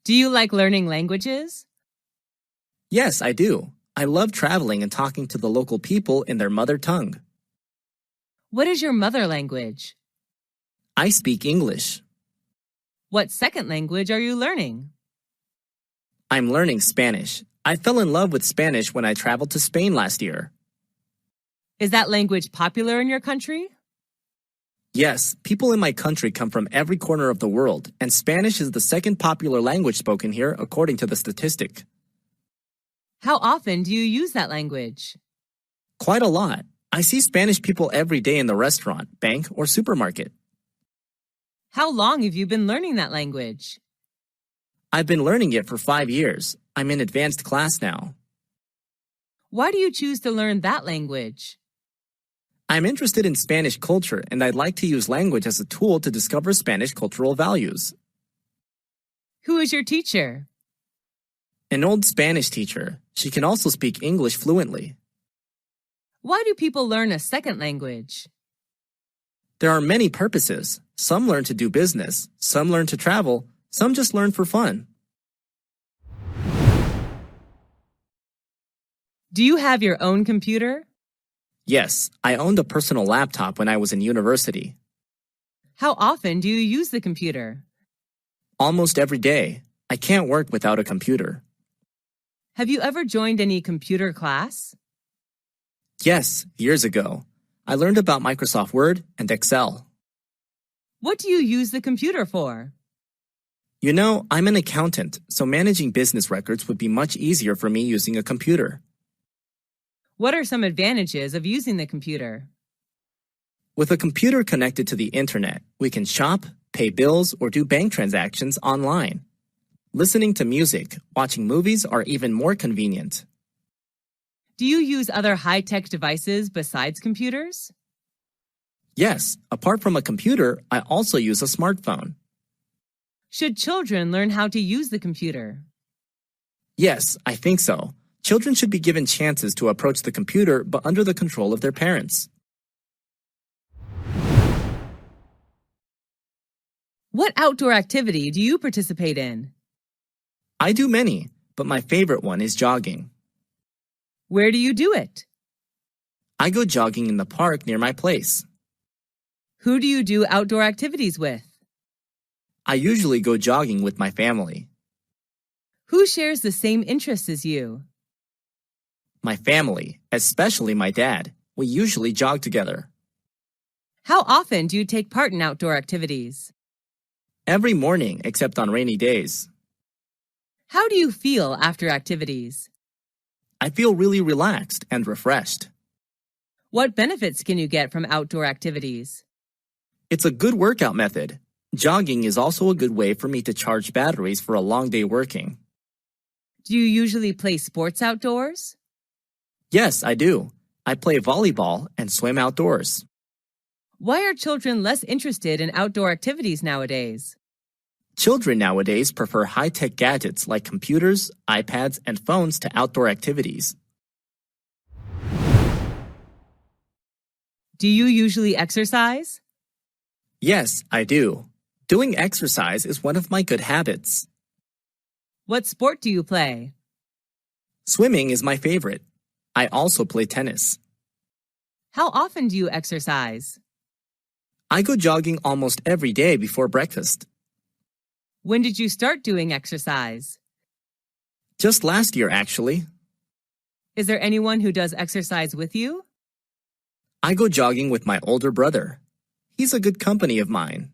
Do you like learning languages? Yes, I do. I love traveling and talking to the local people in their mother tongue. What is your mother language? I speak English. What second language are you learning? I'm learning Spanish. I fell in love with Spanish when I traveled to Spain last year. Is that language popular in your country? Yes, people in my country come from every corner of the world, and Spanish is the second popular language spoken here according to the statistic. How often do you use that language? Quite a lot. I see Spanish people every day in the restaurant, bank, or supermarket. How long have you been learning that language? I've been learning it for 5 years. I'm in advanced class now. Why do you choose to learn that language? I'm interested in Spanish culture, and I'd like to use language as a tool to discover Spanish cultural values. Who is your teacher? An old Spanish teacher. She can also speak English fluently. Why do people learn a second language? There are many purposes. Some learn to do business, some learn to travel, some just learn for fun. Do you have your own computer? Yes, I owned a personal laptop when I was in university. How often do you use the computer? Almost every day. I can't work without a computer. Have you ever joined any computer class? Yes, years ago. I learned about Microsoft Word and Excel. What do you use the computer for? You know, I'm an accountant, so managing business records would be much easier for me using a computer. What are some advantages of using the computer? With a computer connected to the internet, we can shop, pay bills, or do bank transactions online. Listening to music, watching movies are even more convenient. Do you use other high-tech devices besides computers? Yes, apart from a computer, I also use a smartphone. Should children learn how to use the computer? Yes, I think so. Children should be given chances to approach the computer, but under the control of their parents. What outdoor activity do you participate in? I do many, but my favorite one is jogging. Where do you do it? I go jogging in the park near my place. Who do you do outdoor activities with? I usually go jogging with my family. Who shares the same interests as you? My family, especially my dad. We usually jog together. How often do you take part in outdoor activities? Every morning, except on rainy days. How do you feel after activities? I feel really relaxed and refreshed. What benefits can you get from outdoor activities? It's a good workout method. Jogging is also a good way for me to charge batteries for a long day working. Do you usually play sports outdoors? Yes, I do. I play volleyball and swim outdoors. Why are children less interested in outdoor activities nowadays? Children nowadays prefer high-tech gadgets like computers, iPads, and phones to outdoor activities. Do you usually exercise? Yes, I do. Doing exercise is one of my good habits. What sport do you play? Swimming is my favorite. I also play tennis. How often do you exercise? I go jogging almost every day before breakfast. When did you start doing exercise? Just last year, actually. Is there anyone who does exercise with you? I go jogging with my older brother. He's a good company of mine.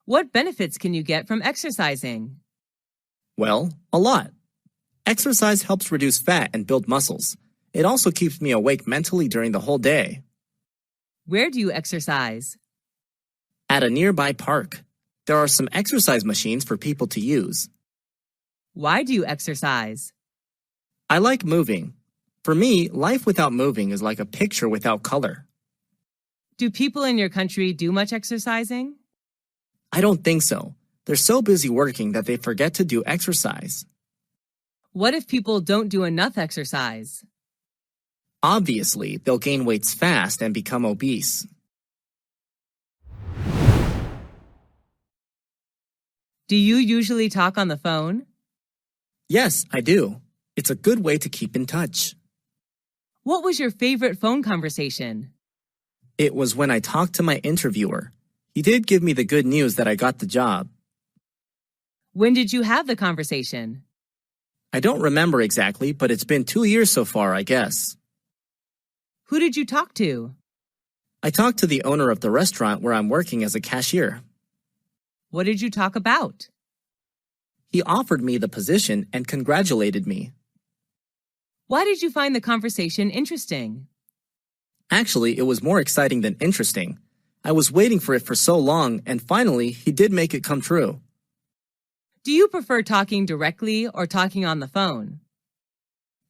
What benefits can you get from exercising? Well, a lot. Exercise helps reduce fat and build muscles. It also keeps me awake mentally during the whole day. Where do you exercise? At a nearby park. There are some exercise machines for people to use. Why do you exercise? I like moving. For me, life without moving is like a picture without color. Do people in your country do much exercising? I don't think so. They're so busy working that they forget to do exercise. What if people don't do enough exercise? Obviously, they'll gain weights fast and become obese. Do you usually talk on the phone? Yes, I do. It's a good way to keep in touch. What was your favorite phone conversation? It was when I talked to my interviewer. He did give me the good news that I got the job. When did you have the conversation? I don't remember exactly, but it's been 2 years so far, I guess. Who did you talk to? I talked to the owner of the restaurant where I'm working as a cashier. What did you talk about? He offered me the position and congratulated me. Why did you find the conversation interesting? Actually, it was more exciting than interesting. I was waiting for it for so long, and finally, he did make it come true. Do you prefer talking directly or talking on the phone?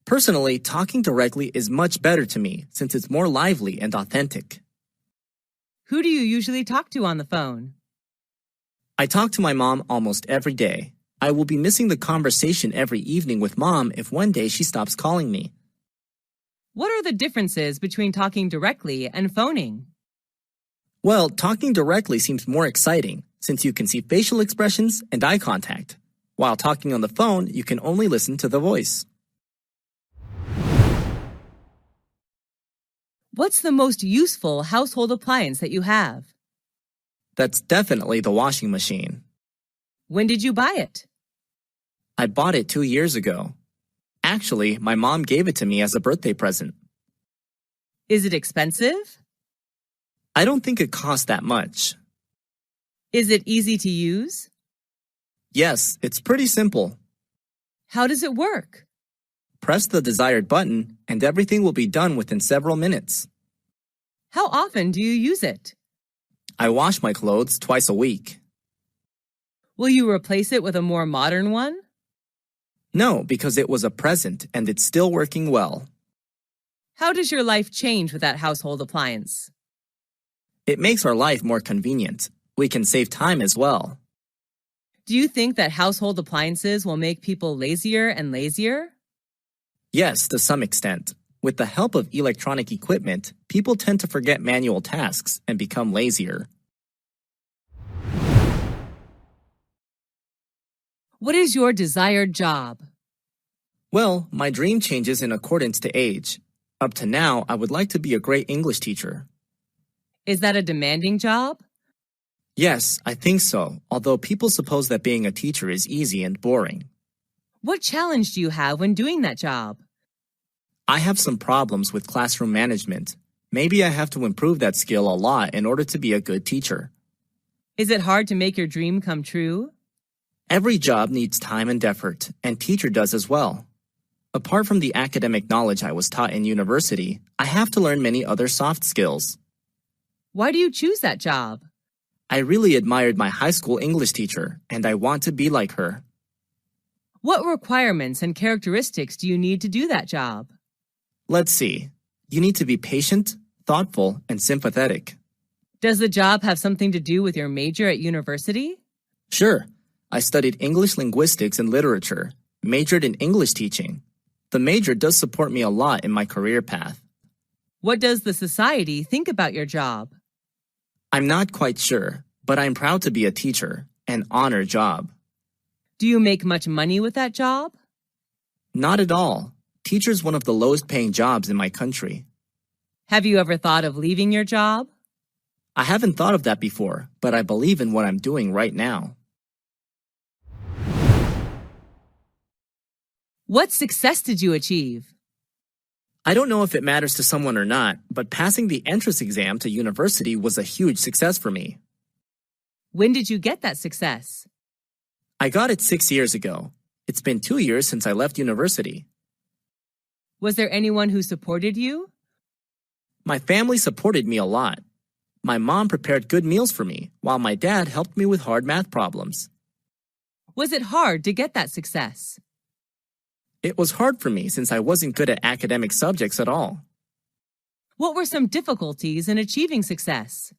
Personally, talking directly is much better to me since it's more lively and authentic. Who do you usually talk to on the phone? I talk to my mom almost every day. I will be missing the conversation every evening with Mom if one day she stops calling me. What are the differences between talking directly and phoning? Well, talking directly seems more exciting since you can see facial expressions and eye contact. While talking on the phone, you can only listen to the voice. What's the most useful household appliance that you have? That's definitely the washing machine. When did you buy it? I bought it 2 years ago. Actually, my mom gave it to me as a birthday present. Is it expensive? I don't think it costs that much. Is it easy to use? Yes, it's pretty simple. How does it work? Press the desired button and everything will be done within several minutes. How often do you use it? I wash my clothes twice a week. Will you replace it with a more modern one? No, because it was a present and it's still working well. How does your life change with that household appliance? It makes our life more convenient. We can save time as well. Do you think that household appliances will make people lazier and lazier? Yes, to some extent. With the help of electronic equipment, people tend to forget manual tasks and become lazier. What is your desired job? Well, my dream changes in accordance to age. Up to now, I would like to be a great English teacher. Is that a demanding job? Yes, I think so, although people suppose that being a teacher is easy and boring. What challenge do you have when doing that job? I have some problems with classroom management. Maybe I have to improve that skill a lot in order to be a good teacher. Is it hard to make your dream come true? Every job needs time and effort, and teacher does as well. Apart from the academic knowledge I was taught in university, I have to learn many other soft skills. Why do you choose that job? I really admired my high school English teacher, and I want to be like her. What requirements and characteristics do you need to do that job? Let's see. You need to be patient, thoughtful, and sympathetic. Does the job have something to do with your major at university? Sure. I studied English linguistics and literature, majored in English teaching. The major does support me a lot in my career path. What does the society think about your job? I'm not quite sure, but I'm proud to be a teacher, an honor job. Do you make much money with that job? Not at all. Teacher's one of the lowest paying jobs in my country. Have you ever thought of leaving your job? I haven't thought of that before, but I believe in what I'm doing right now. What success did you achieve? I don't know if it matters to someone or not, but passing the entrance exam to university was a huge success for me. When did you get that success? I got it 6 years ago. It's been 2 years since I left university. Was there anyone who supported you? My family supported me a lot. My mom prepared good meals for me, while my dad helped me with hard math problems. Was it hard to get that success? It was hard for me since I wasn't good at academic subjects at all. What were some difficulties in achieving success?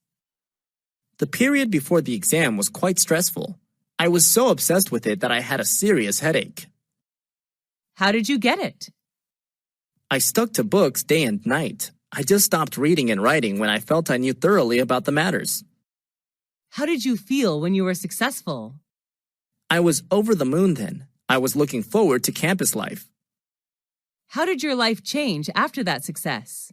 The period before the exam was quite stressful. I was so obsessed with it that I had a serious headache. How did you get it? I stuck to books day and night. I just stopped reading and writing when I felt I knew thoroughly about the matters. How did you feel when you were successful? I was over the moon then. I was looking forward to campus life. How did your life change after that success?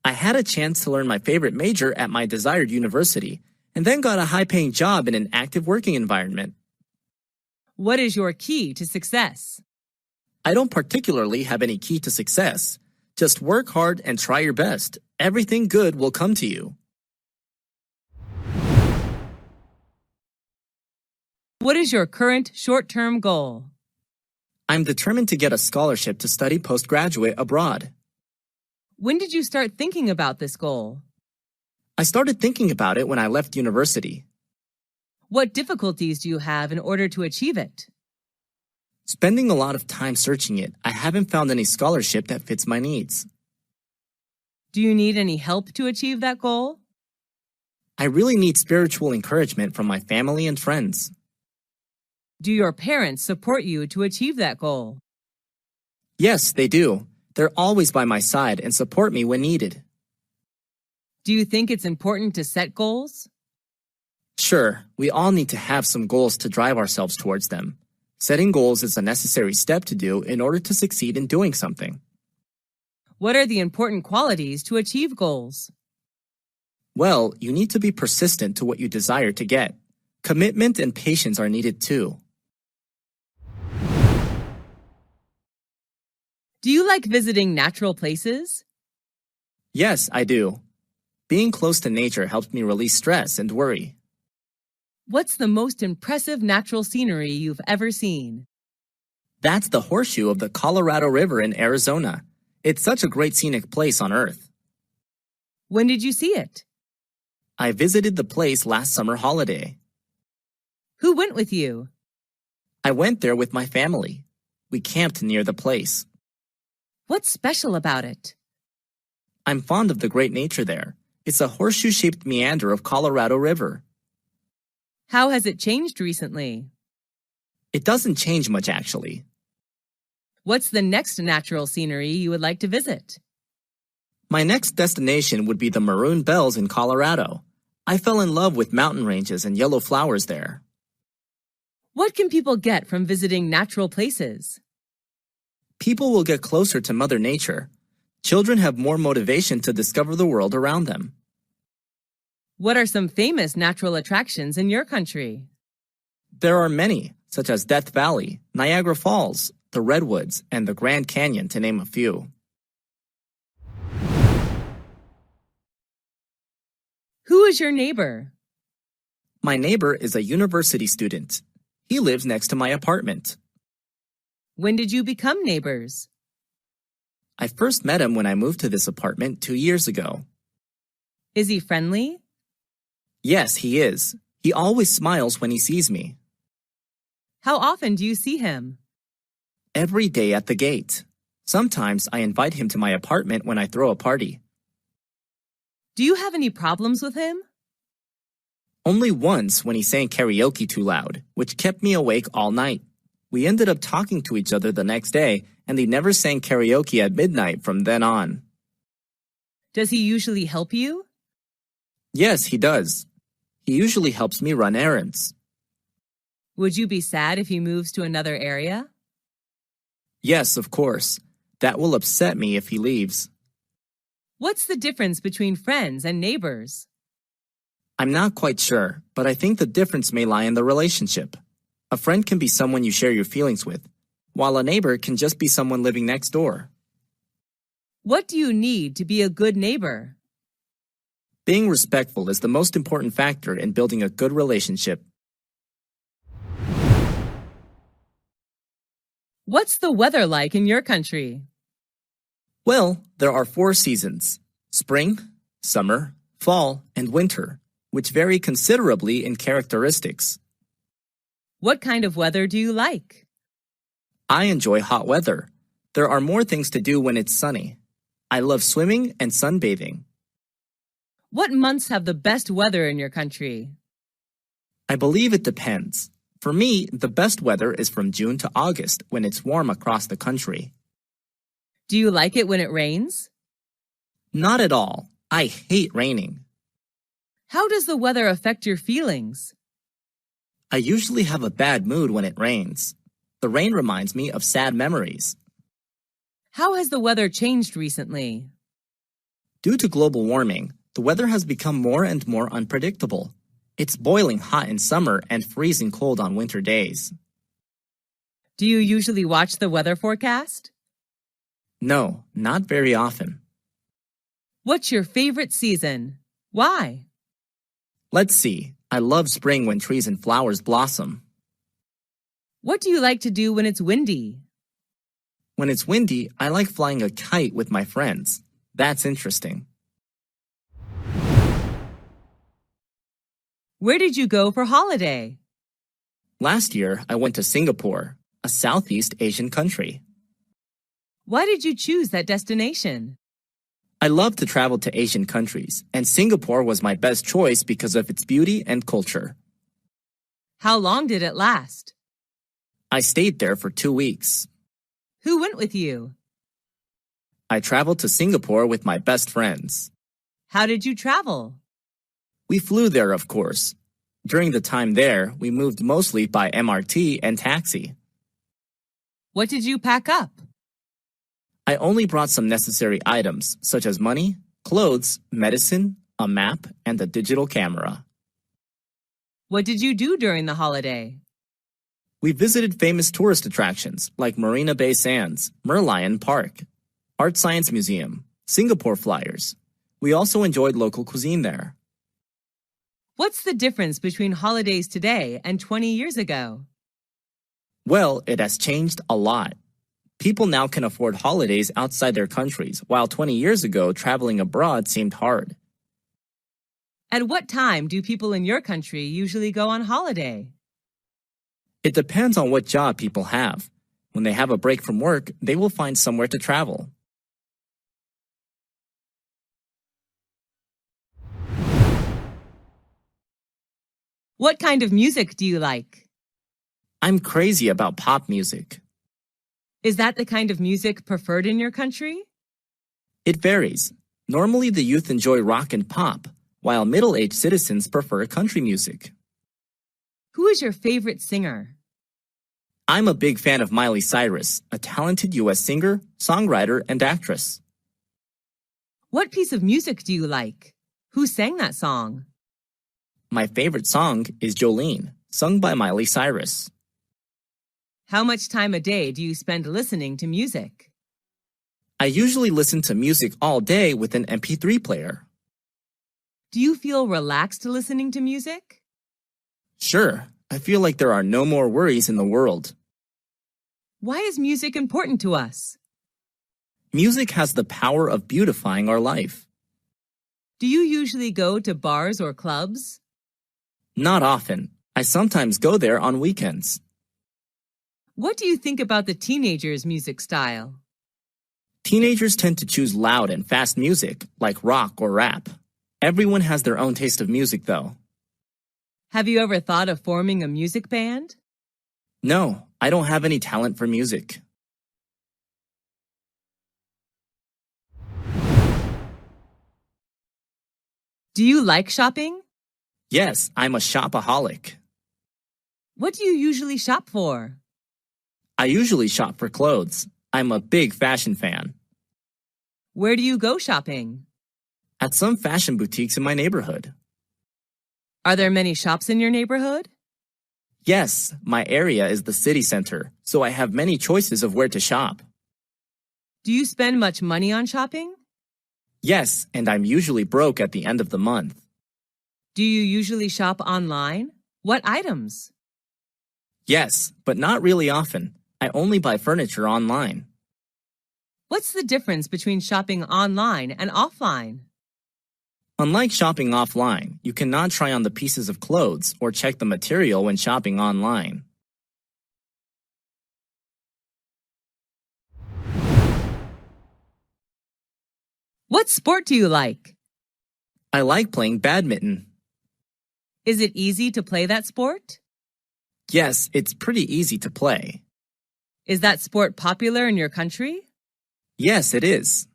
I had a chance to learn my favorite major at my desired university, and then got a high-paying job in an active working environment. What is your key to success? I don't particularly have any key to success. Just work hard and try your best. Everything good will come to you. What is your current short-term goal? I'm determined to get a scholarship to study postgraduate abroad. When did you start thinking about this goal? I started thinking about it when I left university. What difficulties do you have in order to achieve it? Spending a lot of time searching it, I haven't found any scholarship that fits my needs. Do you need any help to achieve that goal? I really need spiritual encouragement from my family and friends. Do your parents support you to achieve that goal? Yes, they do. They're always by my side and support me when needed. Do you think it's important to set goals? Sure, we all need to have some goals to drive ourselves towards them. Setting goals is a necessary step to do in order to succeed in doing something. What are the important qualities to achieve goals? Well, you need to be persistent to what you desire to get. Commitment and patience are needed too. Do you like visiting natural places? Yes, I do. Being close to nature helps me release stress and worry. What's the most impressive natural scenery you've ever seen? That's the horseshoe of the Colorado River in Arizona. It's such a great scenic place on Earth. When did you see it? I visited the place last summer holiday. Who went with you? I went there with my family. We camped near the place. What's special about it? I'm fond of the great nature there. It's a horseshoe-shaped meander of Colorado River. How has it changed recently? It doesn't change much, actually. What's the next natural scenery you would like to visit? My next destination would be the Maroon Bells in Colorado. I fell in love with mountain ranges and yellow flowers there. What can people get from visiting natural places? People will get closer to Mother Nature. Children have more motivation to discover the world around them. What are some famous natural attractions in your country? There are many, such as Death Valley, Niagara Falls, the Redwoods, and the Grand Canyon, to name a few. Who is your neighbor? My neighbor is a university student. He lives next to my apartment. When did you become neighbors? I first met him when I moved to this apartment 2 years ago. Is he friendly? Yes, he is. He always smiles when he sees me. How often do you see him? Every day at the gate. Sometimes I invite him to my apartment when I throw a party. Do you have any problems with him? Only once when he sang karaoke too loud, which kept me awake all night. We ended up talking to each other the next day, and he never sang karaoke at midnight from then on. Does he usually help you? Yes, he does. He usually helps me run errands. Would you be sad if he moves to another area? Yes, of course. That will upset me if he leaves. What's the difference between friends and neighbors? I'm not quite sure, but I think the difference may lie in the relationship. A friend can be someone you share your feelings with, while a neighbor can just be someone living next door. What do you need to be a good neighbor? Being respectful is the most important factor in building a good relationship. What's the weather like in your country? Well, there are 4 seasons: spring, summer, fall, and winter, which vary considerably in characteristics. What kind of weather do you like? I enjoy hot weather. There are more things to do when it's sunny. I love swimming and sunbathing. What months have the best weather in your country? I believe it depends. For me, the best weather is from June to August when it's warm across the country. Do you like it when it rains? Not at all. I hate raining. How does the weather affect your feelings? I usually have a bad mood when it rains. The rain reminds me of sad memories. How has the weather changed recently? Due to global warming, the weather has become more and more unpredictable. It's boiling hot in summer and freezing cold on winter days. Do you usually watch the weather forecast? No, not very often. What's your favorite season? Why? Let's see. I love spring when trees and flowers blossom. What do you like to do when it's windy? When it's windy, I like flying a kite with my friends. That's interesting. Where did you go for holiday? Last year, I went to Singapore, a Southeast Asian country. Why did you choose that destination? I love to travel to Asian countries, and Singapore was my best choice because of its beauty and culture. How long did it last? I stayed there for 2 weeks. Who went with you? I traveled to Singapore with my best friends. How did you travel? We flew there, of course. During the time there, we moved mostly by MRT and taxi. What did you pack up? I only brought some necessary items, such as money, clothes, medicine, a map, and a digital camera. What did you do during the holiday? We visited famous tourist attractions like Marina Bay Sands, Merlion Park, Art Science Museum, Singapore Flyers. We also enjoyed local cuisine there. What's the difference between holidays today and 20 years ago? Well, it has changed a lot. People now can afford holidays outside their countries, while 20 years ago, traveling abroad seemed hard. At what time do people in your country usually go on holiday? It depends on what job people have. When they have a break from work, they will find somewhere to travel. What kind of music do you like? I'm crazy about pop music. Is that the kind of music preferred in your country? It varies. Normally, the youth enjoy rock and pop, while middle-aged citizens prefer country music. Who is your favorite singer? I'm a big fan of Miley Cyrus, a talented U.S. singer, songwriter, and actress. What piece of music do you like? Who sang that song? My favorite song is Jolene, sung by Miley Cyrus. How much time a day do you spend listening to music? I usually listen to music all day with an MP3 player. Do you feel relaxed listening to music? Sure, I feel like there are no more worries in the world. Why is music important to us? Music has the power of beautifying our life. Do you usually go to bars or clubs? Not often. I sometimes go there on weekends. What do you think about the teenagers' music style? Teenagers tend to choose loud and fast music, like rock or rap. Everyone has their own taste of music, though. Have you ever thought of forming a music band? No, I don't have any talent for music. Do you like shopping? Yes, I'm a shopaholic. What do you usually shop for? I usually shop for clothes. I'm a big fashion fan. Where do you go shopping? At some fashion boutiques in my neighborhood. Are there many shops in your neighborhood? Yes, my area is the city center, so I have many choices of where to shop. Do you spend much money on shopping? Yes, and I'm usually broke at the end of the month. Do you usually shop online? What items? Yes, but not really often. I only buy furniture online. What's the difference between shopping online and offline? Unlike shopping offline, you cannot try on the pieces of clothes or check the material when shopping online. What sport do you like? I like playing badminton. Is it easy to play that sport? Yes, it's pretty easy to play. Is that sport popular in your country? Yes, it is.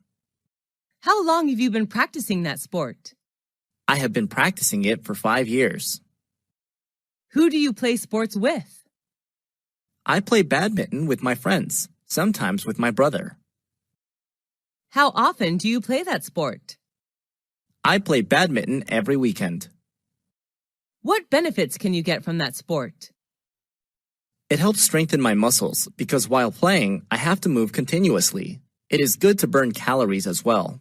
How long have you been practicing that sport? I have been practicing it for 5 years. Who do you play sports with? I play badminton with my friends, sometimes with my brother. How often do you play that sport? I play badminton every weekend. What benefits can you get from that sport? It helps strengthen my muscles because while playing, I have to move continuously. It is good to burn calories as well.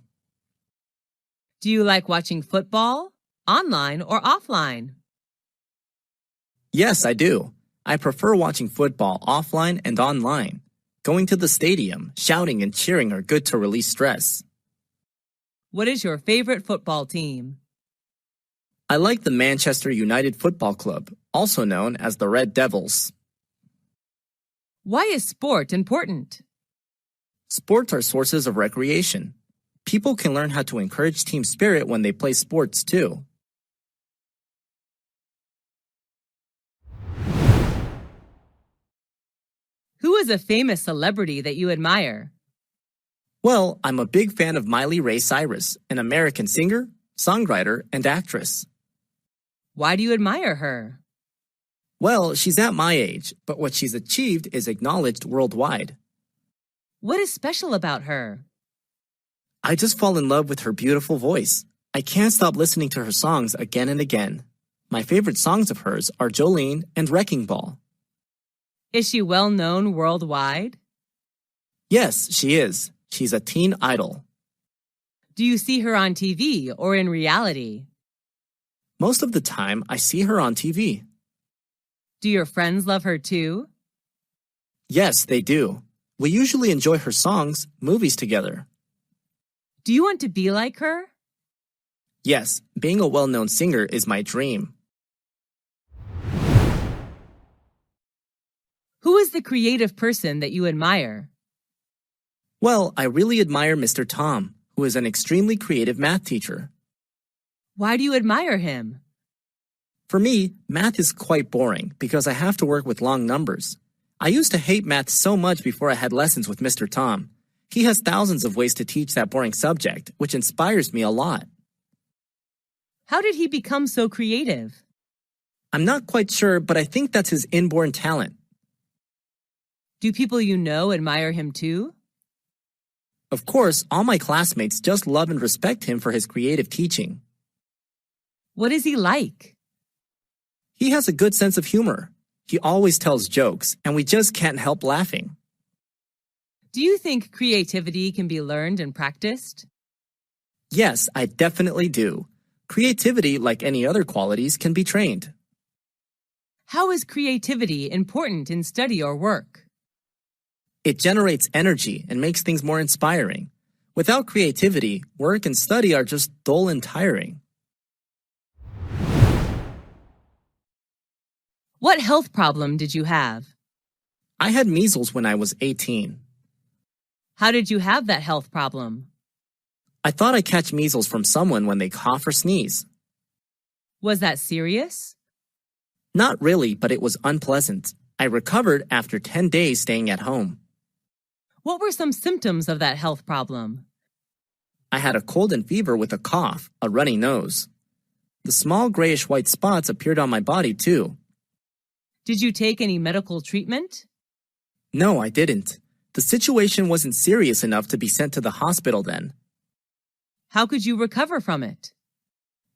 Do you like watching football, online or offline? Yes, I do. I prefer watching football offline and online. Going to the stadium, shouting and cheering are good to release stress. What is your favorite football team? I like the Manchester United Football Club, also known as the Red Devils. Why is sport important? Sports are sources of recreation. People can learn how to encourage team spirit when they play sports too. Who is a famous celebrity that you admire? Well, I'm a big fan of Miley Ray Cyrus, an American singer, songwriter, and actress. Why do you admire her? Well, she's at my age, but what she's achieved is acknowledged worldwide. What is special about her? I just fall in love with her beautiful voice. I can't stop listening to her songs again and again. My favorite songs of hers are Jolene and Wrecking Ball. Is she well known worldwide? Yes, she is. She's a teen idol. Do you see her on TV or in reality? Most of the time, I see her on TV. Do your friends love her too? Yes, they do. We usually enjoy her songs, movies together. Do you want to be like her? Yes, being a well-known singer is my dream. Who is the creative person that you admire? Well, I really admire Mr. Tom, who is an extremely creative math teacher. Why do you admire him? For me, math is quite boring because I have to work with long numbers. I used to hate math so much before I had lessons with Mr. Tom. He has thousands of ways to teach that boring subject, which inspires me a lot. How did he become so creative? I'm not quite sure, but I think that's his inborn talent. Do people you know admire him too? Of course, all my classmates just love and respect him for his creative teaching. What is he like? He has a good sense of humor. He always tells jokes, and we just can't help laughing. Do you think creativity can be learned and practiced? Yes, I definitely do. Creativity, like any other qualities, can be trained. How is creativity important in study or work? It generates energy and makes things more inspiring. Without creativity, work and study are just dull and tiring. What health problem did you have? I had measles when I was 18. How did you have that health problem? I thought I'd catch measles from someone when they cough or sneeze. Was that serious? Not really, but it was unpleasant. I recovered after 10 days staying at home. What were some symptoms of that health problem? I had a cold and fever with a cough, a runny nose. The small grayish-white spots appeared on my body too. Did you take any medical treatment? No, I didn't. The situation wasn't serious enough to be sent to the hospital then. How could you recover from it?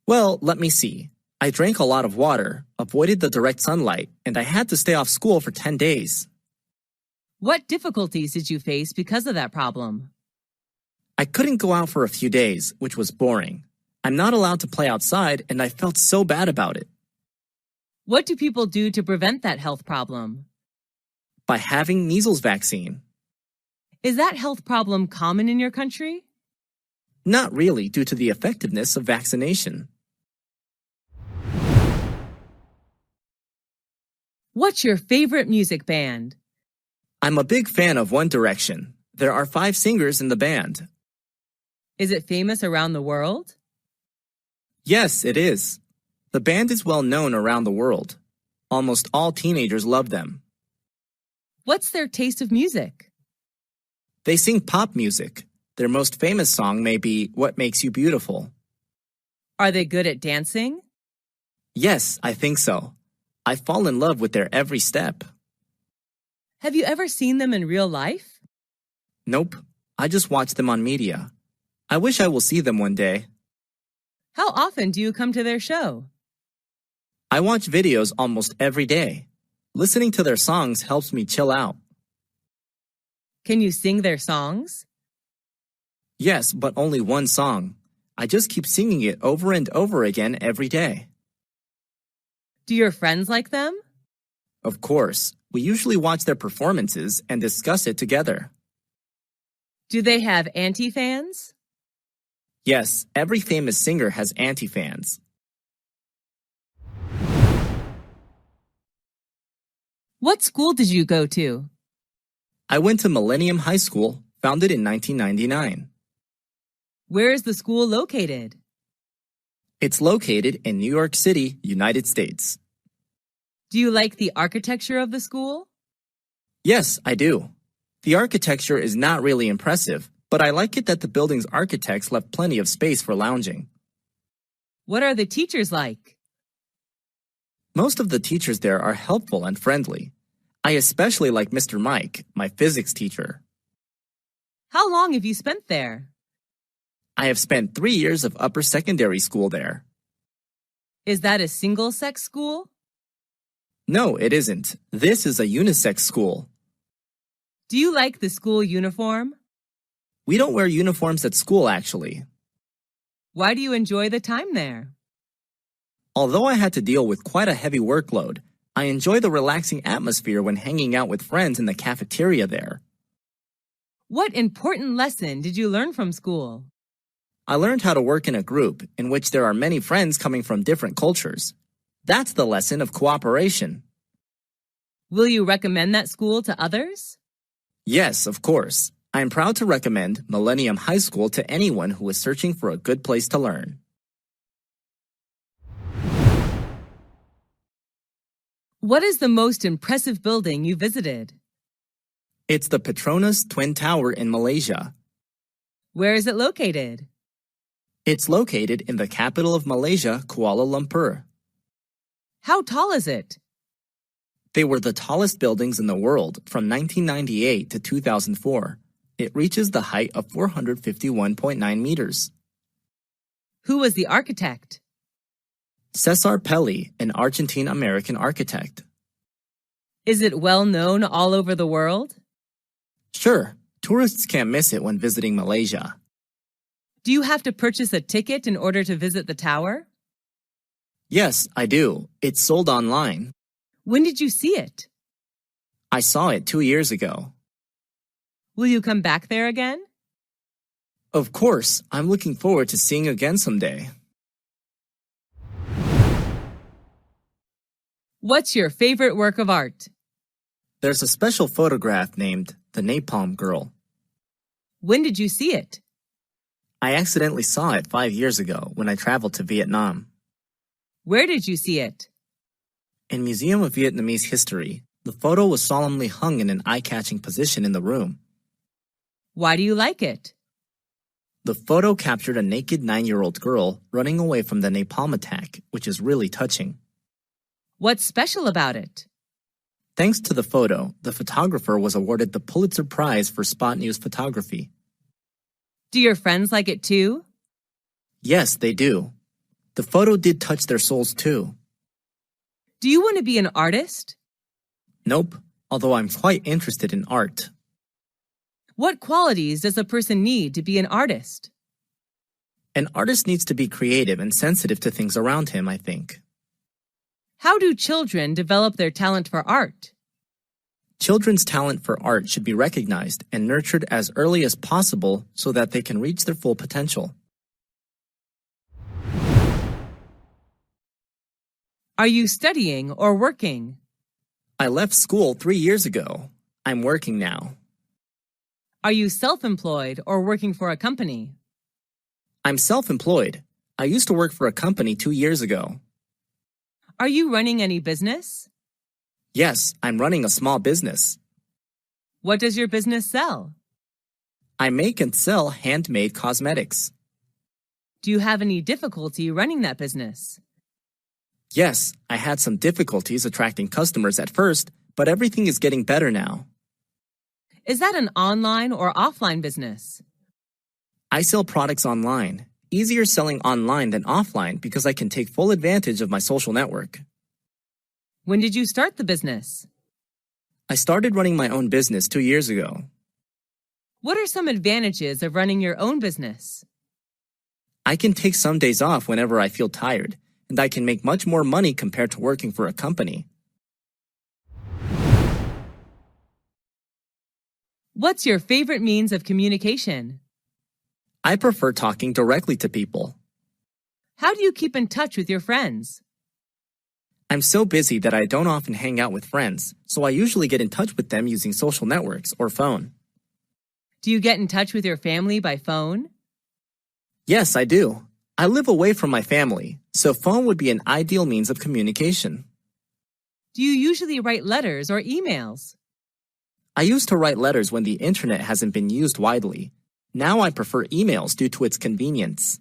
Well, let me see. I drank a lot of water, avoided the direct sunlight, and I had to stay off school for 10 days. What difficulties did you face because of that problem? I couldn't go out for a few days, which was boring. I'm not allowed to play outside, and I felt so bad about it. What do people do to prevent that health problem? By having measles vaccine. Is that health problem common in your country? Not really, due to the effectiveness of vaccination. What's your favorite music band? I'm a big fan of One Direction. There are 5 singers in the band. Is it famous around the world? Yes, it is. The band is well known around the world. Almost all teenagers love them. What's their taste of music? They sing pop music. Their most famous song may be What Makes You Beautiful. Are they good at dancing? Yes, I think so. I fall in love with their every step. Have you ever seen them in real life? Nope, I just watch them on media. I wish I will see them one day. How often do you come to their show? I watch videos almost every day. Listening to their songs helps me chill out. Can you sing their songs? Yes, but only one song. I just keep singing it over and over again every day. Do your friends like them? Of course, we usually watch their performances and discuss it together. Do they have anti-fans? Yes, every famous singer has anti-fans. What school did you go to? I went to Millennium High School, founded in 1999. Where is the school located? It's located in New York City, United States. Do you like the architecture of the school? Yes, I do. The architecture is not really impressive, but I like it that the building's architects left plenty of space for lounging. What are the teachers like? Most of the teachers there are helpful and friendly. I especially like Mr. Mike, my physics teacher. How long have you spent there? I have spent 3 years of upper secondary school there. Is that a single-sex school? No, it isn't. This is a unisex school. Do you like the school uniform? We don't wear uniforms at school, actually. Why do you enjoy the time there? Although I had to deal with quite a heavy workload, I enjoy the relaxing atmosphere when hanging out with friends in the cafeteria there. What important lesson did you learn from school? I learned how to work in a group in which there are many friends coming from different cultures. That's the lesson of cooperation. Will you recommend that school to others? Yes, of course. I am proud to recommend Millennium High School to anyone who is searching for a good place to learn. What is the most impressive building you visited? It's the Petronas Twin Tower in Malaysia. Where is it located? It's located in the capital of Malaysia, Kuala Lumpur. How tall is it? They were the tallest buildings in the world from 1998 to 2004. It reaches the height of 451.9 meters. Who was the architect? Cesar Pelli, an Argentine-American architect. Is it well known all over the world? Sure, tourists can't miss it when visiting Malaysia. Do you have to purchase a ticket in order to visit the tower? Yes, I do. It's sold online. When did you see it? I saw it 2 years ago. Will you come back there again? Of course, I'm looking forward to seeing again someday. What's your favorite work of art? There's a special photograph named The Napalm Girl. When did you see it? I accidentally saw it 5 years ago when I traveled to Vietnam. Where did you see it? In Museum of Vietnamese History, the photo was solemnly hung in an eye-catching position in the room. Why do you like it? The photo captured a naked 9-year-old girl running away from the napalm attack, which is really touching. What's special about it? Thanks to the photo, the photographer was awarded the Pulitzer Prize for spot news photography. Do your friends like it too? Yes, they do. The photo did touch their souls too. Do you want to be an artist? Nope, although I'm quite interested in art. What qualities does a person need to be an artist? An artist needs to be creative and sensitive to things around him, I think. How do children develop their talent for art? Children's talent for art should be recognized and nurtured as early as possible so that they can reach their full potential. Are you studying or working? I left school 3 years ago. I'm working now. Are you self-employed or working for a company? I'm self-employed. I used to work for a company 2 years ago. Are you running any business? Yes, I'm running a small business. What does your business sell? I make and sell handmade cosmetics. Do you have any difficulty running that business? Yes, I had some difficulties attracting customers at first, but everything is getting better now. Is that an online or offline business? I sell products online. Easier selling online than offline because I can take full advantage of my social network. When did you start the business? I started running my own business 2 years ago. What are some advantages of running your own business? I can take some days off whenever I feel tired, and I can make much more money compared to working for a company. What's your favorite means of communication? I prefer talking directly to people. How do you keep in touch with your friends? I'm so busy that I don't often hang out with friends, so I usually get in touch with them using social networks or phone. Do you get in touch with your family by phone? Yes, I do. I live away from my family, so phone would be an ideal means of communication. Do you usually write letters or emails? I used to write letters when the internet hasn't been used widely. Now I prefer emails due to its convenience.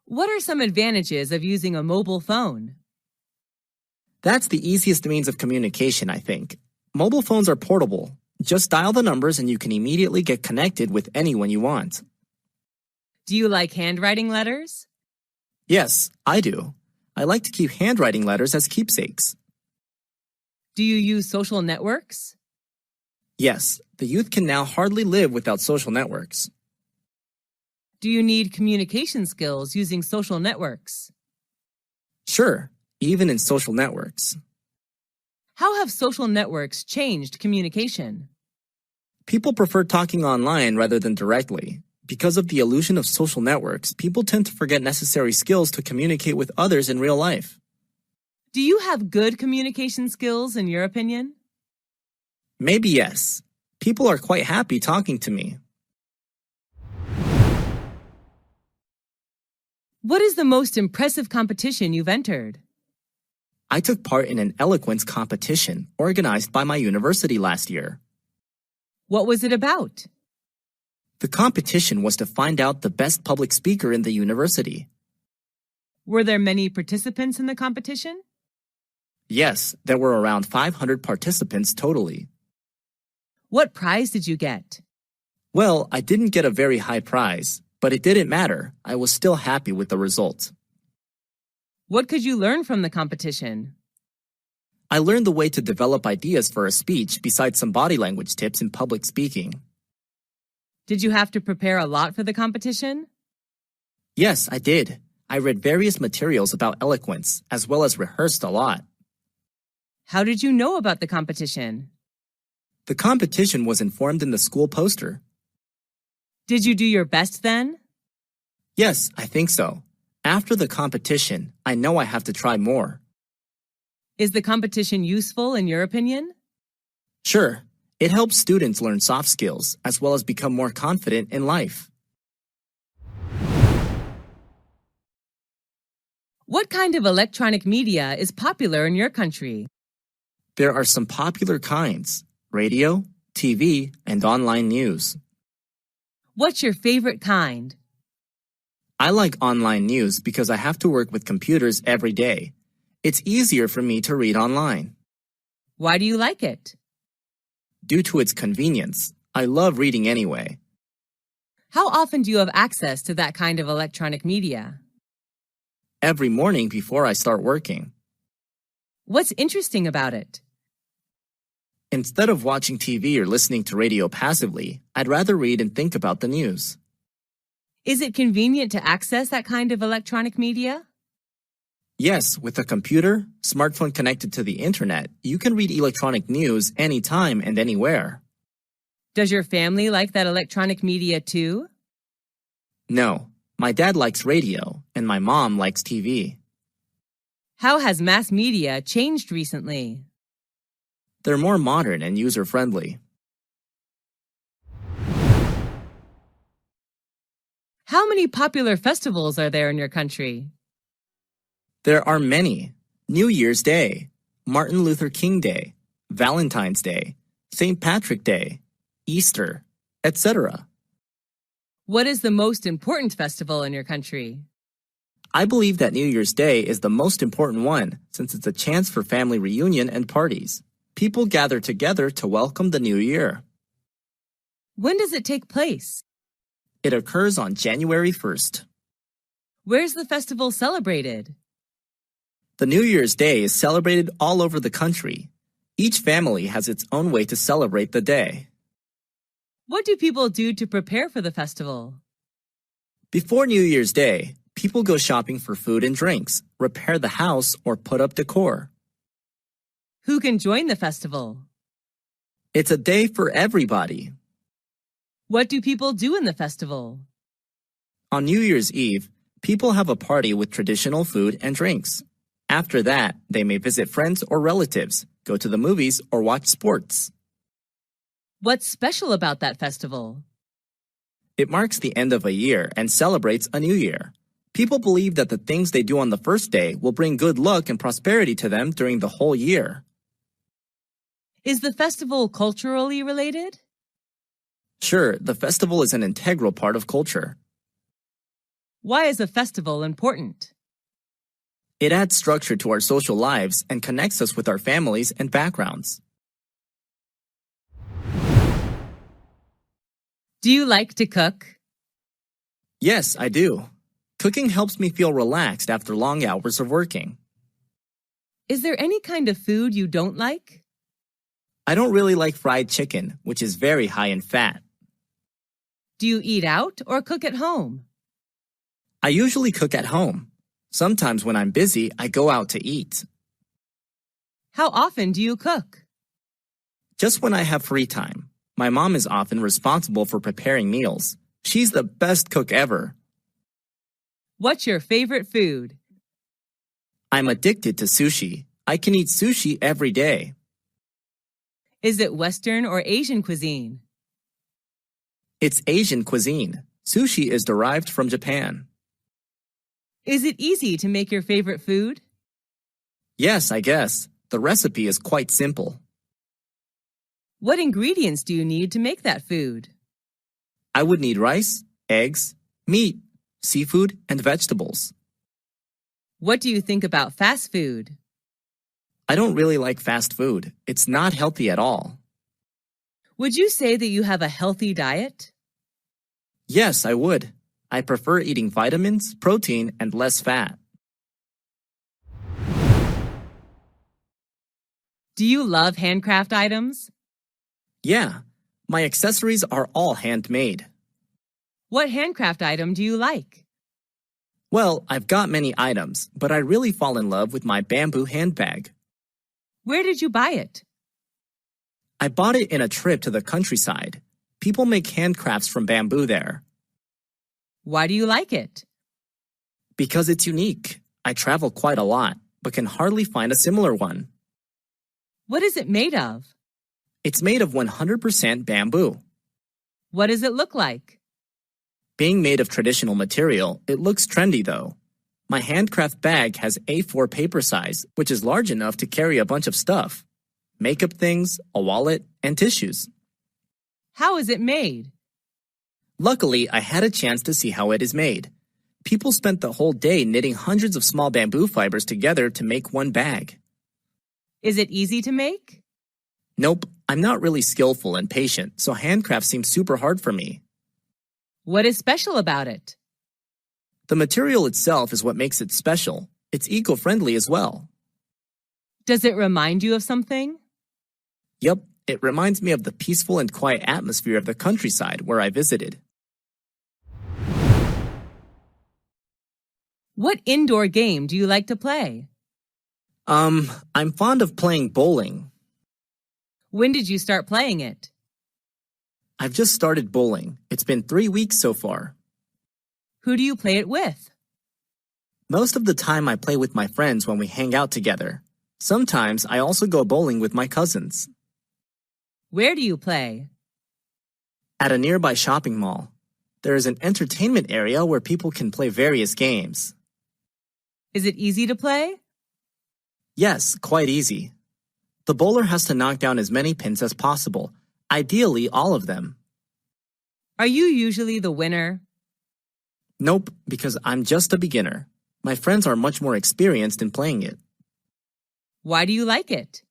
What are some advantages of using a mobile phone? That's the easiest means of communication, I think. Mobile phones are portable. Just dial the numbers and you can immediately get connected with anyone you want. Do you like handwriting letters? Yes, I do. I like to keep handwriting letters as keepsakes. Do you use social networks? Yes, the youth can now hardly live without social networks. Do you need communication skills using social networks? Sure, even in social networks. How have social networks changed communication? People prefer talking online rather than directly. Because of the illusion of social networks, people tend to forget necessary skills to communicate with others in real life. Do you have good communication skills in your opinion? Maybe yes. People are quite happy talking to me. What is the most impressive competition you've entered? I took part in an eloquence competition organized by my university last year. What was it about? The competition was to find out the best public speaker in the university. Were there many participants in the competition? Yes, there were around 500 participants totally. What prize did you get? Well, I didn't get a very high prize, but it didn't matter. I was still happy with the result. What could you learn from the competition? I learned the way to develop ideas for a speech besides some body language tips in public speaking. Did you have to prepare a lot for the competition? Yes, I did. I read various materials about eloquence, as well as rehearsed a lot. How did you know about the competition? The competition was informed in the school poster. Did you do your best then? Yes, I think so. After the competition, I know I have to try more. Is the competition useful in your opinion? Sure, it helps students learn soft skills as well as become more confident in life. What kind of electronic media is popular in your country? There are some popular kinds: radio, TV, and online news. What's your favorite kind? I like online news because I have to work with computers every day. It's easier for me to read online. Why do you like it? Due to its convenience, I love reading anyway. How often do you have access to that kind of electronic media? Every morning before I start working. What's interesting about it? Instead of watching TV or listening to radio passively, I'd rather read and think about the news. Is it convenient to access that kind of electronic media? Yes, with a computer, smartphone connected to the internet, you can read electronic news anytime and anywhere. Does your family like that electronic media too? No, my dad likes radio and my mom likes TV. How has mass media changed recently? They're more modern and user-friendly. How many popular festivals are there in your country? There are many: New Year's Day, Martin Luther King Day, Valentine's Day, St. Patrick Day, Easter, etc. What is the most important festival in your country? I believe that New Year's Day is the most important one since it's a chance for family reunion and parties. People gather together to welcome the new year. When does it take place? It occurs on January 1st. Where's the festival celebrated? The New Year's Day is celebrated all over the country. Each family has its own way to celebrate the day. What do people do to prepare for the festival? Before New Year's Day, people go shopping for food and drinks, repair the house, or put up decor. Who can join the festival? It's a day for everybody. What do people do in the festival? On New Year's Eve, people have a party with traditional food and drinks. After that, they may visit friends or relatives, go to the movies, or watch sports. What's special about that festival? It marks the end of a year and celebrates a new year. People believe that the things they do on the first day will bring good luck and prosperity to them during the whole year. Is the festival culturally related? Sure, the festival is an integral part of culture. Why is a festival important? It adds structure to our social lives and connects us with our families and backgrounds. Do you like to cook? Yes, I do. Cooking helps me feel relaxed after long hours of working. Is there any kind of food you don't like? I don't really like fried chicken, which is very high in fat. Do you eat out or cook at home? I usually cook at home. Sometimes when I'm busy, I go out to eat. How often do you cook? Just when I have free time. My mom is often responsible for preparing meals. She's the best cook ever. What's your favorite food? I'm addicted to sushi. I can eat sushi every day. Is it Western or Asian cuisine? It's Asian cuisine. Sushi is derived from Japan. Is it easy to make your favorite food? Yes, I guess. The recipe is quite simple. What ingredients do you need to make that food? I would need rice, eggs, meat, seafood, and vegetables. What do you think about fast food? I don't really like fast food. It's not healthy at all. Would you say that you have a healthy diet? Yes, I would. I prefer eating vitamins, protein, and less fat. Do you love handcraft items? Yeah, my accessories are all handmade. What handcraft item do you like? Well, I've got many items, but I really fall in love with my bamboo handbag. Where did you buy it? I bought it in a trip to the countryside. People make handcrafts from bamboo there. Why do you like it? Because it's unique. I travel quite a lot, but can hardly find a similar one. What is it made of? It's made of 100% bamboo. What does it look like? Being made of traditional material, it looks trendy though. My handcraft bag has A4 paper size, which is large enough to carry a bunch of stuff. Makeup things, a wallet, and tissues. How is it made? Luckily, I had a chance to see how it is made. People spent the whole day knitting hundreds of small bamboo fibers together to make one bag. Is it easy to make? Nope, I'm not really skillful and patient, so handcraft seems super hard for me. What is special about it? The material itself is what makes it special. It's eco-friendly as well. Does it remind you of something? Yep, it reminds me of the peaceful and quiet atmosphere of the countryside where I visited. What indoor game do you like to play? I'm fond of playing bowling. When did you start playing it? I've just started bowling. It's been 3 weeks so far. Who do you play it with? Most of the time I play with my friends when we hang out together. Sometimes I also go bowling with my cousins. Where do you play? At a nearby shopping mall. There is an entertainment area where people can play various games. Is it easy to play? Yes, quite easy. The bowler has to knock down as many pins as possible, ideally all of them. Are you usually the winner? Nope, because I'm just a beginner. My friends are much more experienced in playing it. Why do you like it?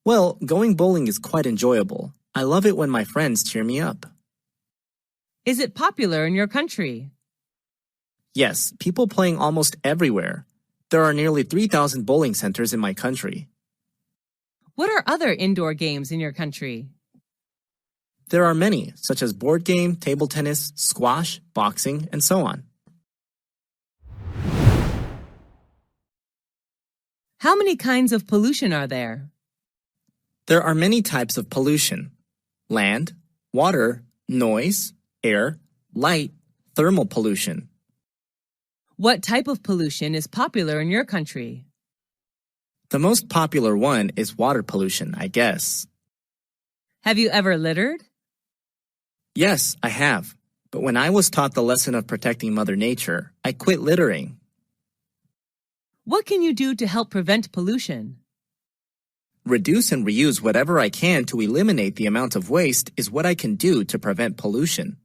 Well, going bowling is quite enjoyable. I love it when my friends cheer me up. Is it popular in your country? Yes, people playing almost everywhere. There are nearly 3,000 bowling centers in my country. What are other indoor games in your country? There are many, such as board game, table tennis, squash, boxing, and so on. How many kinds of pollution are there? There are many types of pollution: land, water, noise, air, light, thermal pollution. What type of pollution is popular in your country? The most popular one is water pollution, I guess. Have you ever littered? Yes, I have. But when I was taught the lesson of protecting Mother Nature, I quit littering. What can you do to help prevent pollution? Reduce and reuse whatever I can to eliminate the amount of waste is what I can do to prevent pollution.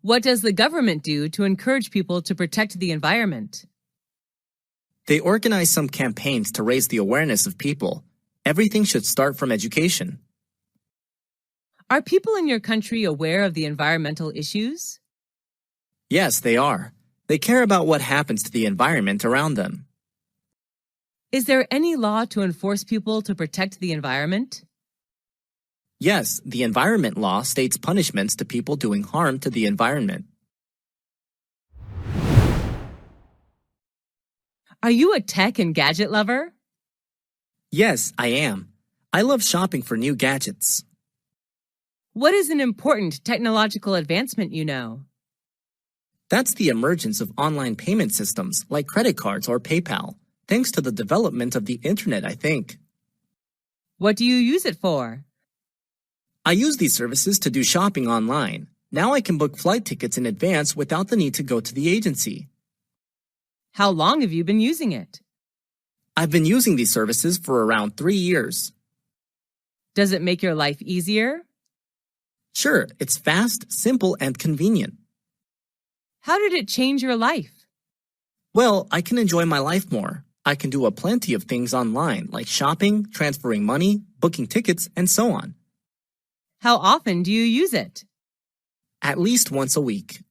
What does the government do to encourage people to protect the environment? They organize some campaigns to raise the awareness of people. Everything should start from education. Are people in your country aware of the environmental issues? Yes, they are. They care about what happens to the environment around them. Is there any law to enforce people to protect the environment? Yes, the environment law states punishments to people doing harm to the environment. Are you a tech and gadget lover? Yes, I am. I love shopping for new gadgets. What is an important technological advancement you know? That's the emergence of online payment systems like credit cards or PayPal, thanks to the development of the internet, I think. What do you use it for? I use these services to do shopping online. Now I can book flight tickets in advance without the need to go to the agency. How long have you been using it? I've been using these services for around 3 years. Does it make your life easier? Sure, it's fast, simple, and convenient. How did it change your life? Well, I can enjoy my life more. I can do a plenty of things online, like shopping, transferring money, booking tickets, and so on. How often do you use it? At least once a week.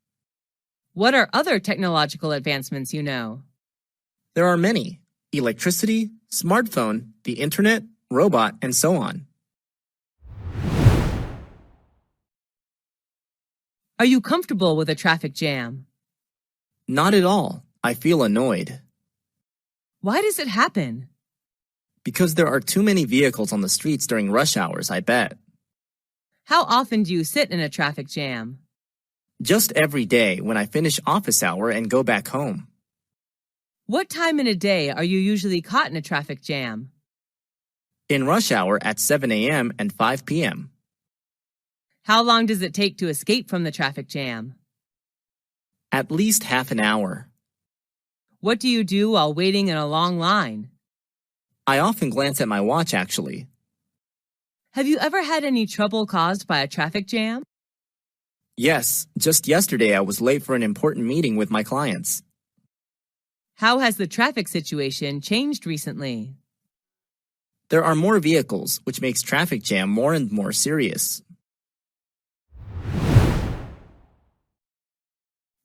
What are other technological advancements you know? There are many: electricity, smartphone, the internet, robot, and so on. Are you comfortable with a traffic jam? Not at all. I feel annoyed. Why does it happen? Because there are too many vehicles on the streets during rush hours, I bet. How often do you sit in a traffic jam? Just every day when I finish office hour and go back home. What time in a day are you usually caught in a traffic jam? In rush hour at 7 a.m. and 5 p.m. How long does it take to escape from the traffic jam? At least half an hour. What do you do while waiting in a long line? I often glance at my watch, actually. Have you ever had any trouble caused by a traffic jam? Yes, just yesterday I was late for an important meeting with my clients. How has the traffic situation changed recently? There are more vehicles, which makes traffic jam more and more serious.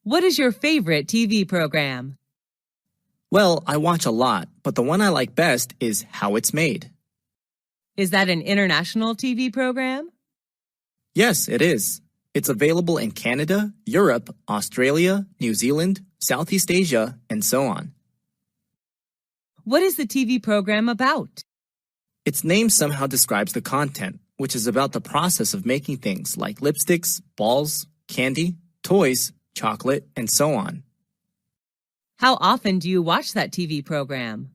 What is your favorite TV program? Well, I watch a lot, but the one I like best is How It's Made. Is that an international TV program? Yes, it is. It's available in Canada, Europe, Australia, New Zealand, Southeast Asia, and so on. What is the TV program about? Its name somehow describes the content, which is about the process of making things like lipsticks, balls, candy, toys, chocolate, and so on. How often do you watch that TV program?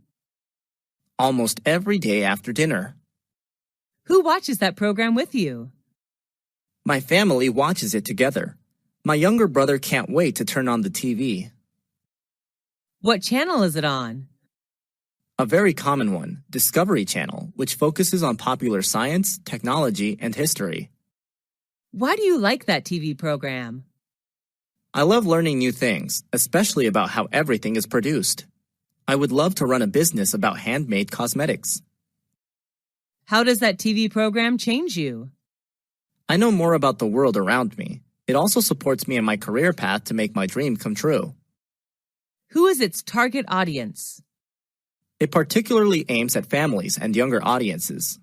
Almost every day after dinner. Who watches that program with you? My family watches it together. My younger brother can't wait to turn on the TV. What channel is it on? A very common one, Discovery Channel, which focuses on popular science, technology, and history. Why do you like that TV program? I love learning new things, especially about how everything is produced. I would love to run a business about handmade cosmetics. How does that TV program change you? I know more about the world around me. It also supports me in my career path to make my dream come true. Who is its target audience? It particularly aims at families and younger audiences.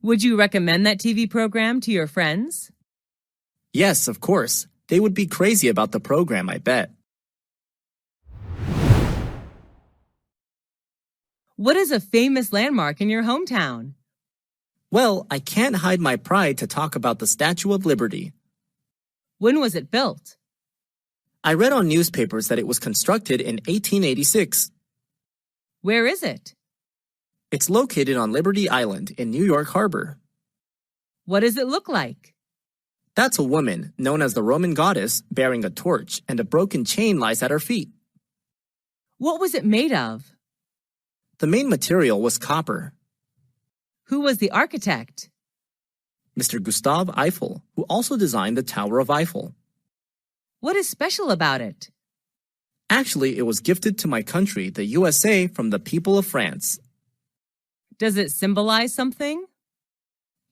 Would you recommend that TV program to your friends? Yes, of course. They would be crazy about the program, I bet. What is a famous landmark in your hometown? Well, I can't hide my pride to talk about the Statue of Liberty. When was it built? I read on newspapers that it was constructed in 1886. Where is it? It's located on Liberty Island in New York Harbor. What does it look like? That's a woman, known as the Roman goddess, bearing a torch, and a broken chain lies at her feet. What was it made of? The main material was copper. Who was the architect? Mr. Gustave Eiffel, who also designed the Tower of Eiffel. What is special about it? Actually, it was gifted to my country, the USA, from the people of France. Does it symbolize something?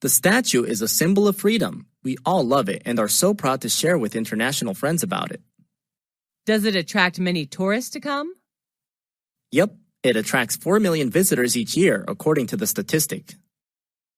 The statue is a symbol of freedom. We all love it and are so proud to share with international friends about it. Does it attract many tourists to come? Yep, it attracts 4 million visitors each year, according to the statistic.